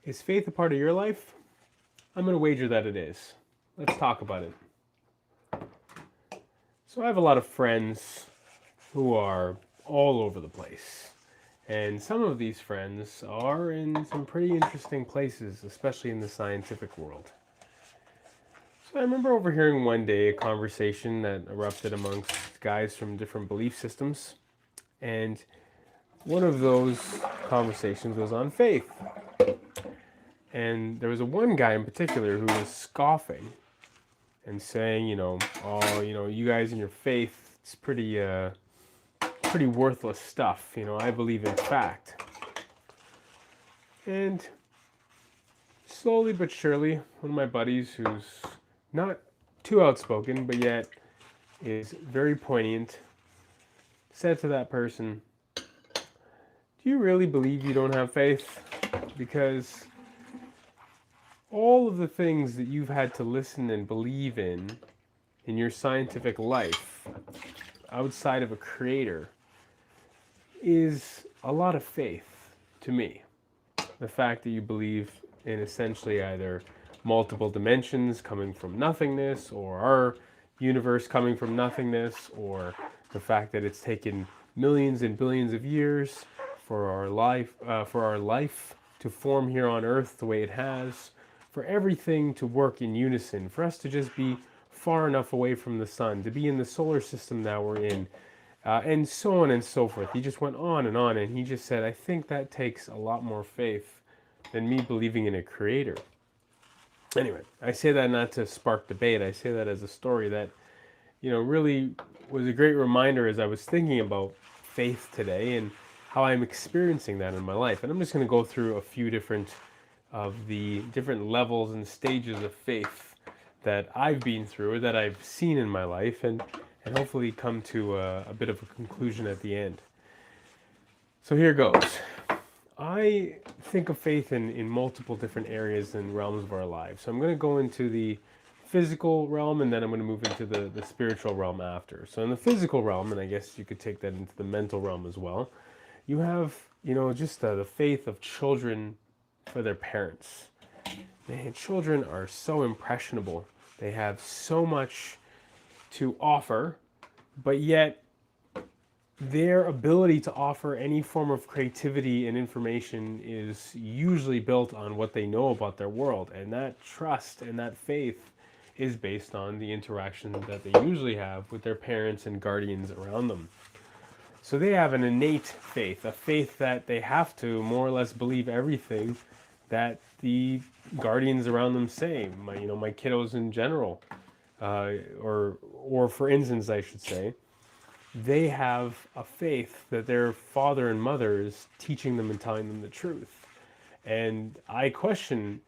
Is faith a part of your life? I'm going to wager that it is. Let's talk about it. So I have a lot of friends who are all over the place. And some of these friends are in some pretty interesting places, especially in the scientific world. So I remember overhearing one day a conversation that erupted amongst guys from different belief systems. And one of those conversations was on faith. And there was one guy in particular who was scoffing and saying, oh, you guys and your faith, it's pretty worthless stuff. I believe in fact. And slowly but surely, one of my buddies who's not too outspoken, but yet is very poignant, said to that person, do you really believe you don't have faith? Because all of the things that you've had to listen and believe in your scientific life, outside of a creator, is a lot of faith to me. The fact that you believe in essentially either multiple dimensions coming from nothingness, or our universe coming from nothingness, or the fact that it's taken millions and billions of years for our life to form here on Earth the way it has, for everything to work in unison, for us to just be far enough away from the sun, to be in the solar system that we're in, and so on and so forth. He just went on, and he just said, I think that takes a lot more faith than me believing in a creator. Anyway, I say that not to spark debate. I say that as a story that, really was a great reminder as I was thinking about faith today and how I'm experiencing that in my life. And I'm just going to go through a few different of the different levels and stages of faith that I've been through, or that I've seen in my life, and hopefully come to a bit of a conclusion at the end. So here goes. I think of faith in multiple different areas and realms of our lives. So I'm going to go into the physical realm, and then I'm going to move into the spiritual realm after. So in the physical realm, and I guess you could take that into the mental realm as well, you have, just the faith of children for their parents. Man, children are so impressionable. They have so much to offer, but yet their ability to offer any form of creativity and information is usually built on what they know about their world. And that trust and that faith is based on the interaction that they usually have with their parents and guardians around them. So they have an innate faith, a faith that they have to more or less believe everything that the guardians around them say. My kiddos in general, or for instance, I should say, they have a faith that their father and mother is teaching them and telling them the truth. And I question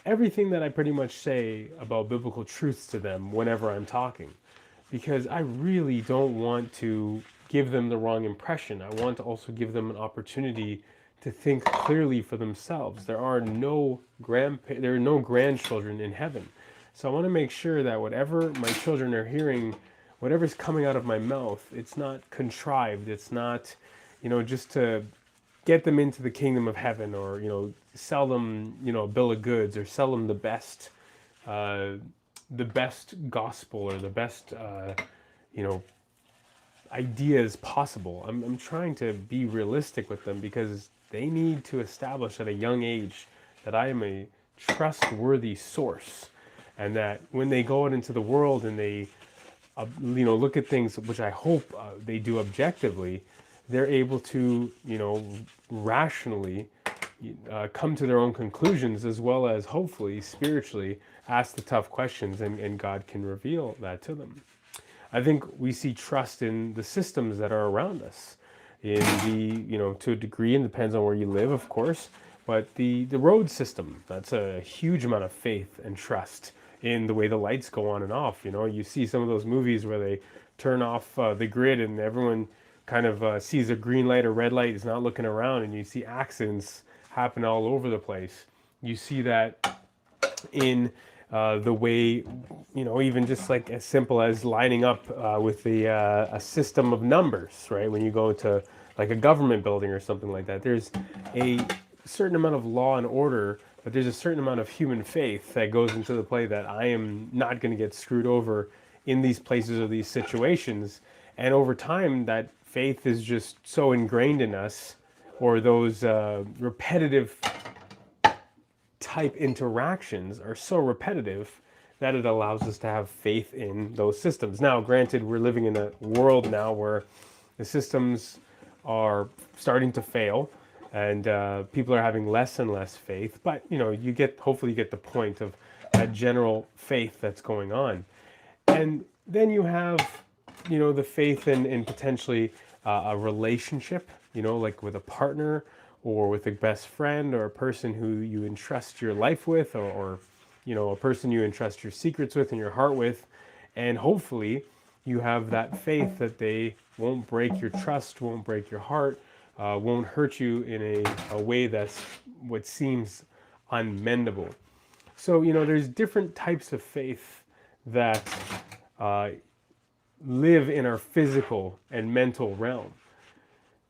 everything that I pretty much say about biblical truths to them whenever I'm talking, because I really don't want to give them the wrong impression. I want to also give them an opportunity to think clearly for themselves. There are no grandchildren in heaven. So I want to make sure that whatever my children are hearing, whatever's coming out of my mouth, it's not contrived. It's not, just to get them into the kingdom of heaven, or, sell them, a bill of goods, or sell them the best gospel, or the best, ideas possible. I'm trying to be realistic with them, because they need to establish at a young age that I am a trustworthy source, and that when they go out into the world and they look at things, which I hope they do objectively, they're able to, rationally come to their own conclusions, as well as hopefully spiritually ask the tough questions, and God can reveal that to them. I think we see trust in the systems that are around us, in the, to a degree, and depends on where you live, of course, but the road system, that's a huge amount of faith and trust in the way the lights go on and off. You see some of those movies where they turn off the grid, and everyone kind of sees a green light or red light, is not looking around, and you see accidents happen all over the place. You see that in the way, even just like as simple as lining up with a system of numbers, right? When you go to like a government building or something like that, there's a certain amount of law and order, but there's a certain amount of human faith that goes into the play that I am not going to get screwed over in these places or these situations. And over time, that faith is just so ingrained in us, or those repetitive type interactions are so repetitive that it allows us to have faith in those systems. Now, granted, we're living in a world now where the systems are starting to fail, and people are having less and less faith. But you get, hopefully, you get the point of that general faith that's going on. And then you have, the faith in potentially a relationship, like with a partner or with a best friend or a person who you entrust your life with, or a person you entrust your secrets with and your heart with. And hopefully you have that faith that they won't break your trust, won't break your heart, won't hurt you in a way that's what seems unmendable. So, there's different types of faith that live in our physical and mental realm.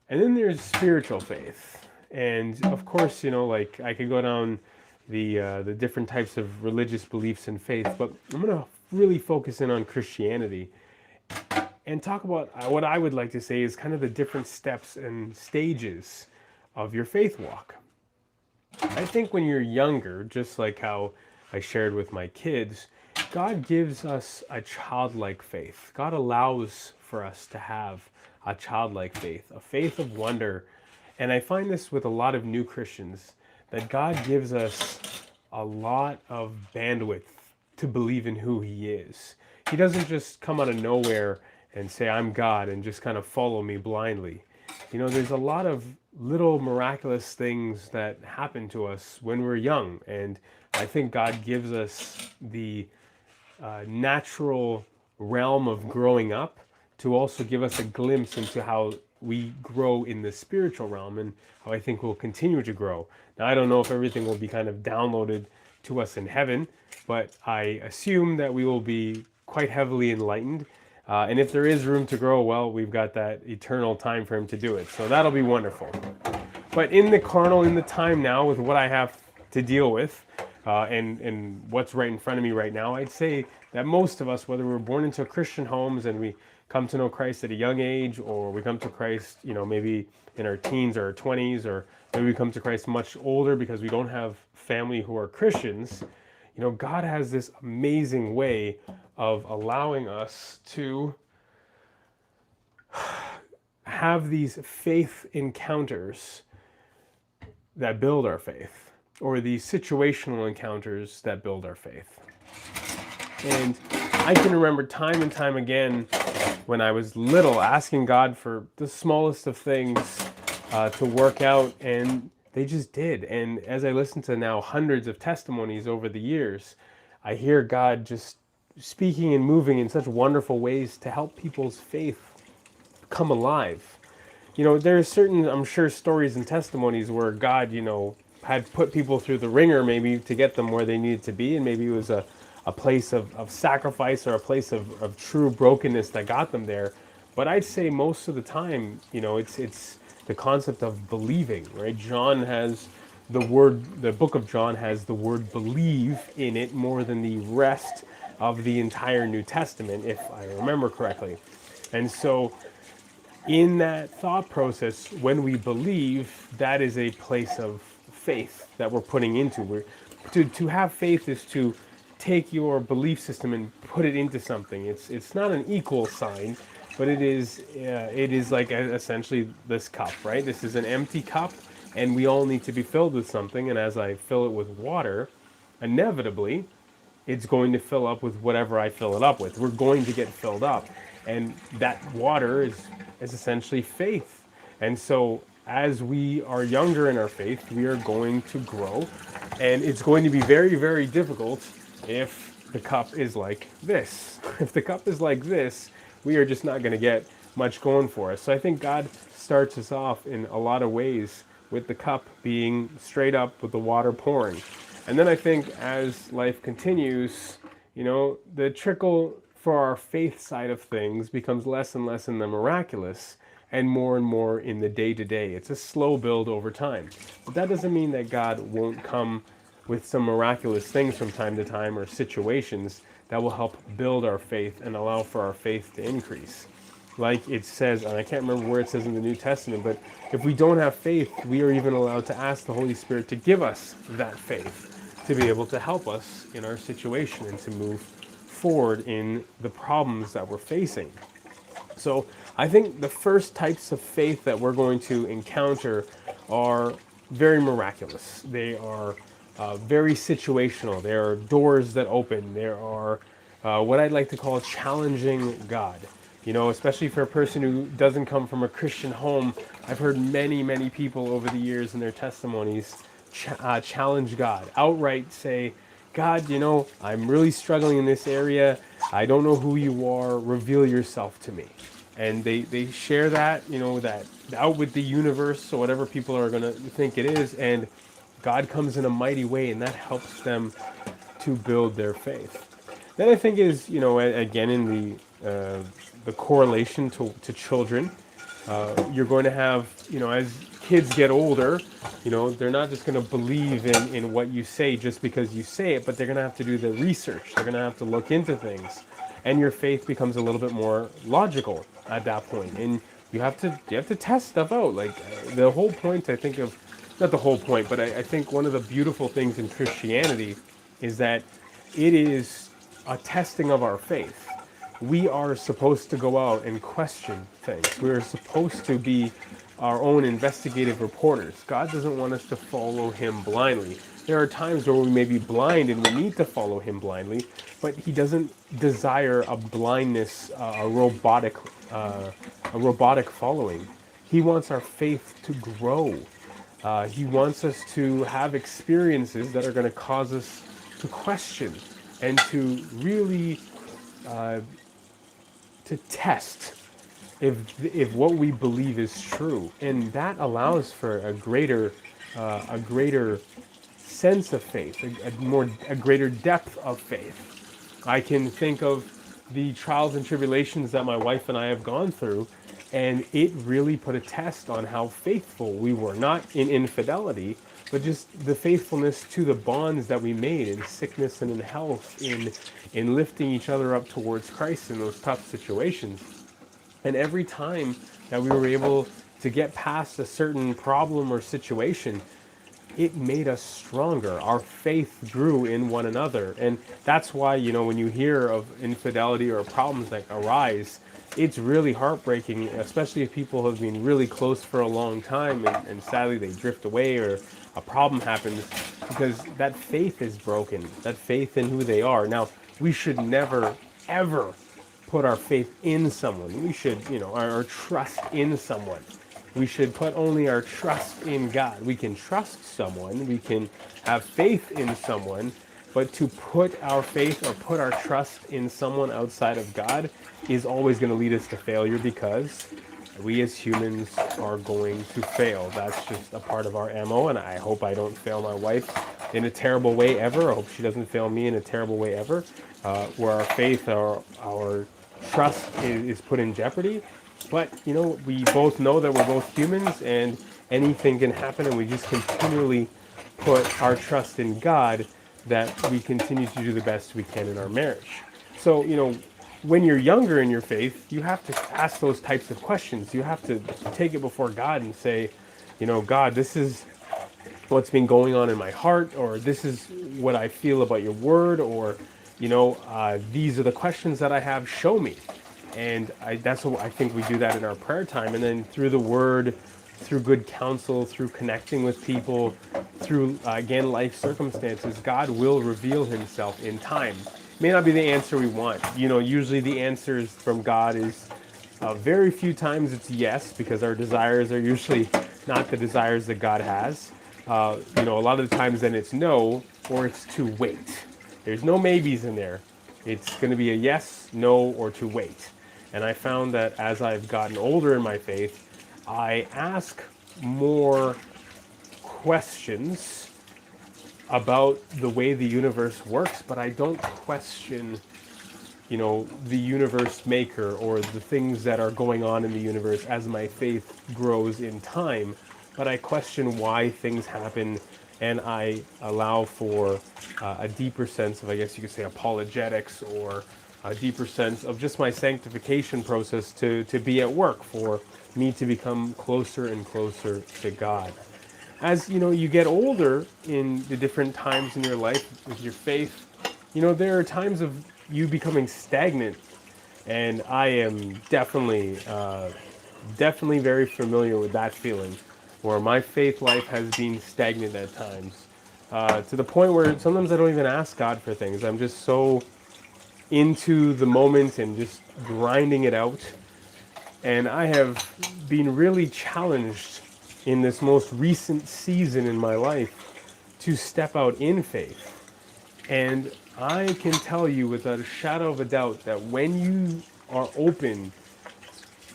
And then there's spiritual faith. And of course, like I could go down the different types of religious beliefs and faith, but I'm going to really focus in on Christianity and talk about what I would like to say is kind of the different steps and stages of your faith walk. I think when you're younger, just like how I shared with my kids, God gives us a childlike faith. God allows for us to have a childlike faith, a faith of wonder. And I find this with a lot of new Christians, that God gives us a lot of bandwidth to believe in who He is. He doesn't just come out of nowhere and say, I'm God, and just kind of follow me blindly. There's a lot of little miraculous things that happen to us when we're young. And I think God gives us the natural realm of growing up to also give us a glimpse into how we grow in the spiritual realm, and how I think we'll continue to grow. Now, I don't know if everything will be kind of downloaded to us in heaven, but I assume that we will be quite heavily enlightened. And if there is room to grow, well, we've got that eternal time frame to do it. So that'll be wonderful. But in the carnal, in the time now, with what I have to deal with, and what's right in front of me right now, I'd say that most of us, whether we're born into Christian homes and we come to know Christ at a young age, or we come to Christ, maybe in our teens or our 20s, or maybe we come to Christ much older because we don't have family who are Christians, God has this amazing way of allowing us to have these faith encounters that build our faith, or these situational encounters that build our faith. And I can remember time and time again when I was little asking God for the smallest of things to work out, and they just did. And as I listen to now hundreds of testimonies over the years, I hear God just speaking and moving in such wonderful ways to help people's faith come alive. There's certain, I'm sure, stories and testimonies where God, had put people through the ringer maybe to get them where they needed to be, and maybe it was a place of sacrifice, or a place of true brokenness that got them there. But I'd say most of the time, it's the concept of believing, right? The book of John has the word believe in it more than the rest of the entire New Testament, if I remember correctly. And so in that thought process, when we believe, that is a place of faith that we're putting into. To have faith is to take your belief system and put it into something. It's not an equal sign, but it is like essentially this cup, right? This is an empty cup, and we all need to be filled with something. And as I fill it with water, inevitably, it's going to fill up with whatever I fill it up with. We're going to get filled up, and that water is essentially faith. And so as we are younger in our faith, we are going to grow, and it's going to be very, very difficult if the cup is like this. If the cup is like this, we are just not going to get much going for us. So I think God starts us off in a lot of ways with the cup being straight up with the water pouring. And then I think as life continues, the trickle for our faith side of things becomes less and less in the miraculous, and more in the day-to-day. It's a slow build over time. But that doesn't mean that God won't come with some miraculous things from time to time or situations that will help build our faith and allow for our faith to increase. Like it says, and I can't remember where it says in the New Testament, but if we don't have faith, we are even allowed to ask the Holy Spirit to give us that faith to be able to help us in our situation and to move forward in the problems that we're facing. So I think the first types of faith that we're going to encounter are very miraculous. They are very situational. There are doors that open. There are what I'd like to call challenging God. You know, especially for a person who doesn't come from a Christian home, I've heard many people over the years in their testimonies challenge God, outright say, God, you know, I'm really struggling in this area. I don't know who you are. Reveal yourself to me. And they share that, you know, that out with the universe or whatever people are going to think it is. And God comes in a mighty way, and that helps them to build their faith. Then I think is, you know, again, in the correlation to children, you're going to have, you know, as kids get older, you know, they're not just going to believe in what you say just because you say it, but they're going to have to do the research. They're going to have to look into things. And your faith becomes a little bit more logical at that point. And you have to test stuff out. Like the whole point, I think of, not the whole point, but I think one of the beautiful things in Christianity is that it is a testing of our faith. We are supposed to go out and question things. We're supposed to be our own investigative reporters. God doesn't want us to follow him blindly. There are times where we may be blind and we need to follow him blindly, but he doesn't desire a blindness, a robotic following. He wants our faith to grow. He wants us to have experiences that are going to cause us to question and to really to test if what we believe is true, and that allows for a greater sense of faith, a greater depth of faith. I can think of the trials and tribulations that my wife and I have gone through, and it really put a test on how faithful we were, not in infidelity, but just the faithfulness to the bonds that we made in sickness and in health, in lifting each other up towards Christ in those tough situations. And every time that we were able to get past a certain problem or situation, it made us stronger. Our faith grew in one another. And that's why, you know, when you hear of infidelity or problems that arise, it's really heartbreaking, especially if people have been really close for a long time and sadly they drift away or a problem happens, because that faith is broken, that faith in who they are. Now, we should never, ever put our faith in someone. We should, you know, our trust in someone. We should put only our trust in God. We can trust someone, we can have faith in someone, but to put our faith or put our trust in someone outside of God is always going to lead us to failure, because we as humans are going to fail. That's just a part of our MO, and I hope I don't fail my wife in a terrible way ever. I hope she doesn't fail me in a terrible way ever, where our faith, our trust is put in jeopardy. But, you know, we both know that we're both humans and anything can happen, and we just continually put our trust in God that we continue to do the best we can in our marriage. So, you know, when you're younger in your faith, you have to ask those types of questions. You have to take it before God and say, you know, God, this is what's been going on in my heart, or this is what I feel about your word, or, you know, these are the questions that I have, show me. And that's what I think we do that in our prayer time. And then through the word, through good counsel, through connecting with people, through, again, life circumstances, God will reveal himself in time. May not be the answer we want. You know, usually the answers from God is very few times it's yes, because our desires are usually not the desires that God has. You know, a lot of the times then it's no, or it's to wait. There's no maybes in there. It's going to be a yes, no, or to wait. And I found that as I've gotten older in my faith, I ask more questions about the way the universe works, but I don't question the universe maker or the things that are going on in the universe as my faith grows in time, but I question why things happen, and I allow for a deeper sense of, I guess you could say, apologetics, or a deeper sense of just my sanctification process to be at work for me to become closer and closer to God. As you get older in the different times in your life with your faith, there are times of you becoming stagnant, and I am definitely very familiar with that feeling, where my faith life has been stagnant at times, to the point where sometimes I don't even ask God for things. I'm just so into the moment and just grinding it out. And I have been really challenged in this most recent season in my life to step out in faith. And I can tell you without a shadow of a doubt that when you are open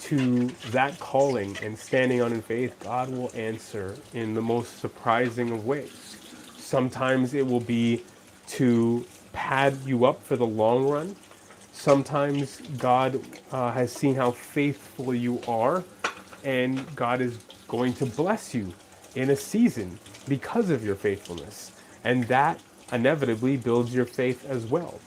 to that calling and standing on in faith, God will answer in the most surprising of ways. Sometimes it will be to pad you up for the long run. Sometimes God has seen how faithful you are, and God is going to bless you in a season because of your faithfulness. And that inevitably builds your faith as well.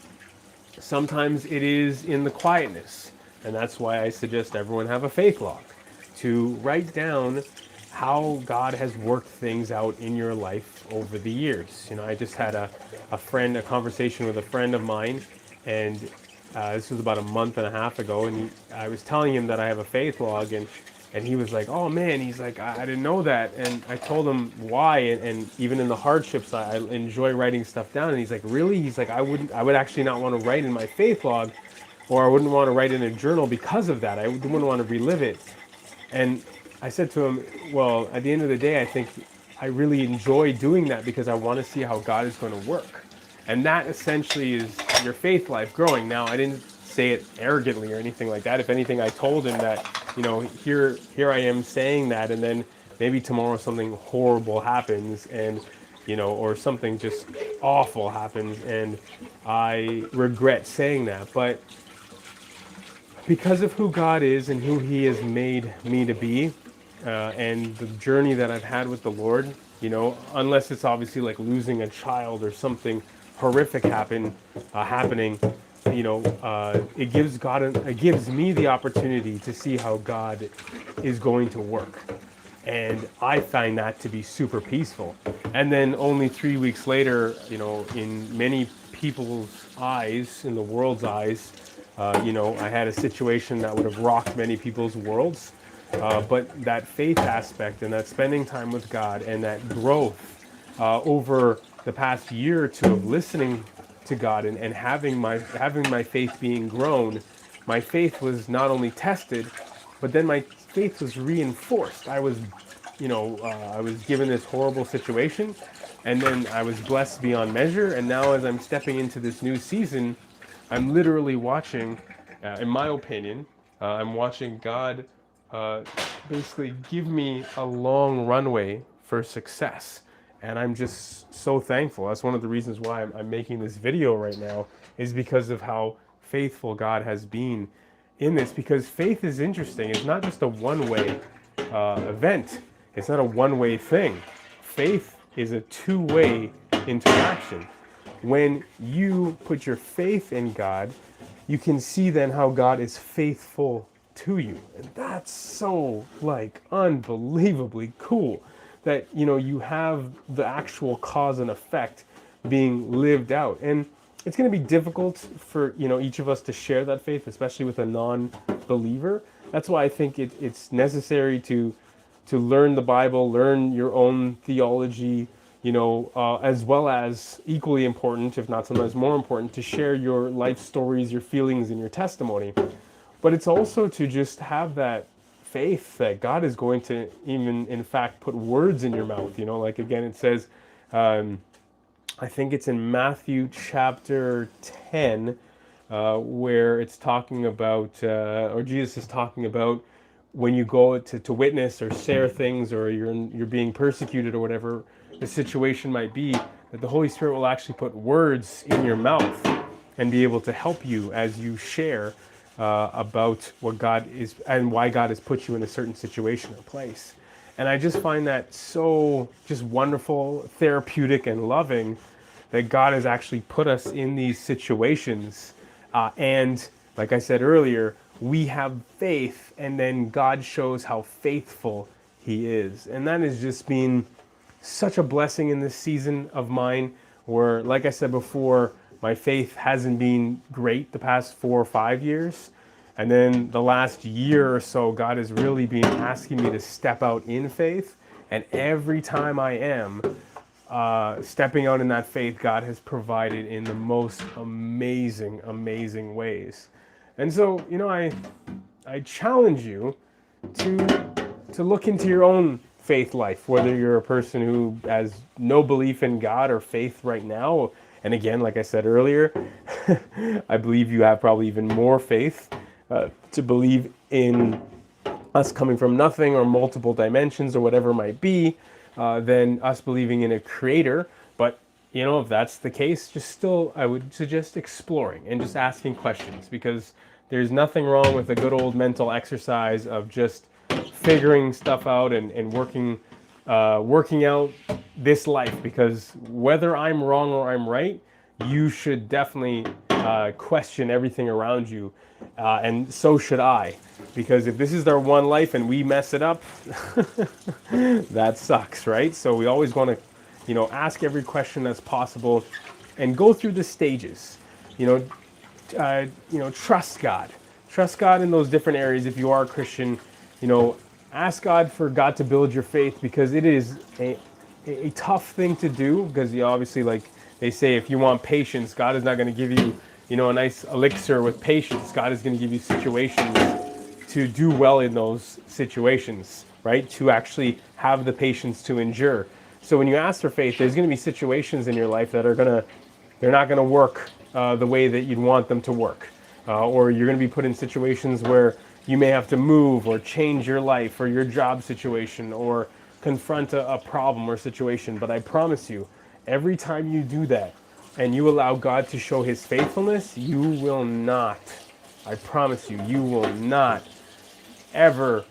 Sometimes it is in the quietness, and that's why I suggest everyone have a faith log to write down how God has worked things out in your life over the years. I just had a conversation with a friend of mine, and this was about a month and a half ago, and I was telling him that I have a faith log, and he was like, "Oh man," he's like, I didn't know that." And I told him why, and even in the hardships, I enjoy writing stuff down. And he's like, "Really?" He's like, I would actually not want to write in my faith log, or I wouldn't want to write in a journal because of that. I wouldn't want to relive it. And I said to him, well, at the end of the day, I think I really enjoy doing that because I want to see how God is going to work. And that essentially is your faith life growing. Now, I didn't say it arrogantly or anything like that. If anything, I told him that, here I am saying that, and then maybe tomorrow something horrible happens, and, or something just awful happens, and I regret saying that. But because of who God is and who He has made me to be, and the journey that I've had with the Lord, unless it's obviously like losing a child or something horrific happening, it gives me the opportunity to see how God is going to work. And I find that to be super peaceful. And then only 3 weeks later, in many people's eyes, in the world's eyes, I had a situation that would have rocked many people's worlds. But that faith aspect and that spending time with God and that growth over the past year or two of listening to God and having my faith being grown, my faith was not only tested, but then my faith was reinforced. I was given this horrible situation, and then I was blessed beyond measure. And now, as I'm stepping into this new season, I'm literally watching, in my opinion, I'm watching God basically give me a long runway for success. And I'm just so thankful. That's one of the reasons why I'm making this video right now, is because of how faithful God has been in this. Because faith is interesting. It's not just a one-way event. It's not a one-way thing. Faith is a two-way interaction. When you put your faith in God, you can see then how God is faithful to you. And that's so unbelievably cool that you have the actual cause and effect being lived out. And it's going to be difficult for each of us to share that faith, especially with a non-believer. That's why I think it's necessary to learn the Bible, learn your own theology, as well as, equally important, if not sometimes more important, to share your life stories, your feelings, and your testimony. But it's also to just have that faith that God is going to even, in fact, put words in your mouth. Again, it says, I think it's in Matthew chapter 10, where it's talking about, or Jesus is talking about, when you go to witness or share things, or you're being persecuted or whatever the situation might be, that the Holy Spirit will actually put words in your mouth. and be able to help you as you share about what God is and why God has put you in a certain situation or place. And I just find that so just wonderful, therapeutic, and loving that God has actually put us in these situations. And like I said earlier, we have faith, and then God shows how faithful He is. And that has just been such a blessing in this season of mine, where, like I said before, my faith hasn't been great the past 4 or 5 years. And then the last year or so, God has really been asking me to step out in faith. And every time I am stepping out in that faith, God has provided in the most amazing, amazing ways. And so, I challenge you to look into your own faith life, whether you're a person who has no belief in God or faith right now. And again, like I said earlier, I believe you have probably even more faith to believe in us coming from nothing or multiple dimensions or whatever it might be than us believing in a creator. But if that's the case, I would suggest exploring and just asking questions, because there's nothing wrong with a good old mental exercise of just figuring stuff out and working out this life. Because whether I'm wrong or I'm right, you should definitely question everything around you, and so should I. Because if this is our one life and we mess it up, that sucks, right? So we always want to, ask every question that's possible, and go through the stages. Trust God. Trust God in those different areas. If you are a Christian, ask God for God to build your faith, because it is a tough thing to do. Because obviously, like they say, if you want patience, God is not going to give you, a nice elixir with patience. God is going to give you situations to do well in those situations, right? To actually have the patience to endure. So when you ask for faith, there's going to be situations in your life that they're not going to work the way that you'd want them to work. Or you're going to be put in situations where you may have to move or change your life or your job situation or confront a problem or situation. But I promise you, every time you do that and you allow God to show His faithfulness, you will not, I promise you, you will not ever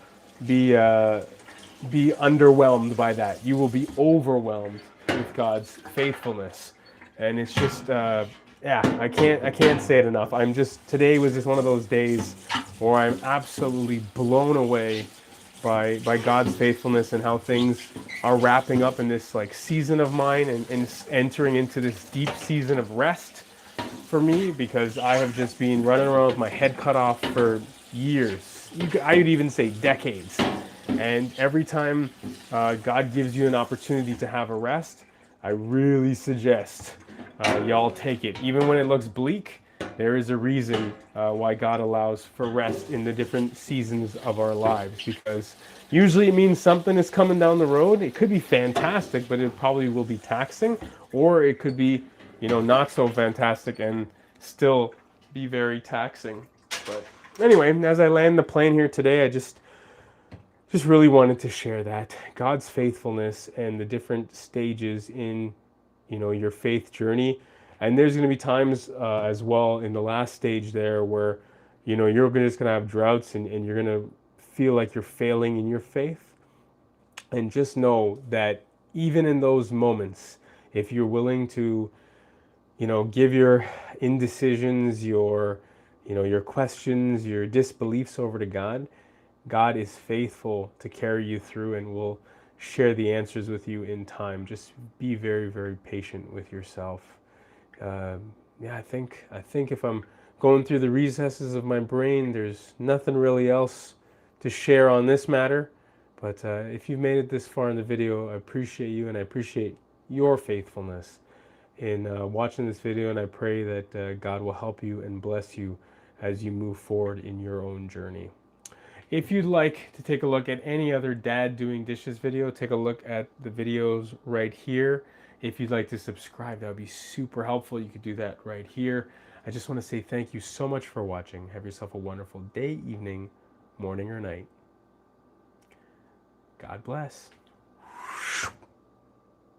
be underwhelmed by that. You will be overwhelmed with God's faithfulness. And it's just, I can't say it enough. Today was just one of those days where I'm absolutely blown away by God's faithfulness and how things are wrapping up in this season of mine, and entering into this deep season of rest for me, because I have just been running around with my head cut off for years. I would even say decades. And every time God gives you an opportunity to have a rest, I really suggest y'all take it. Even when it looks bleak, there is a reason why God allows for rest in the different seasons of our lives, because usually it means something is coming down the road. It could be fantastic, but it probably will be taxing, or it could be, not so fantastic and still be very taxing. But anyway, as I land the plane here today, I just really wanted to share that God's faithfulness and the different stages in your faith journey. And there's going to be times as well in the last stage there where you're just going to have droughts, and you're going to feel like you're failing in your faith. And just know that even in those moments, if you're willing to give your indecisions, your questions, your disbeliefs over to God, God is faithful to carry you through and will share the answers with you in time. Just be very, very patient with yourself. I think if I'm going through the recesses of my brain, there's nothing really else to share on this matter. But if you've made it this far in the video, I appreciate you, and I appreciate your faithfulness in watching this video, and I pray that God will help you and bless you as you move forward in your own journey. If you'd like to take a look at any other dad doing dishes video, take a look at the videos right here. If you'd like to subscribe, that would be super helpful. You could do that right here. I just want to say thank you so much for watching. Have yourself a wonderful day, evening, morning, or night. God bless.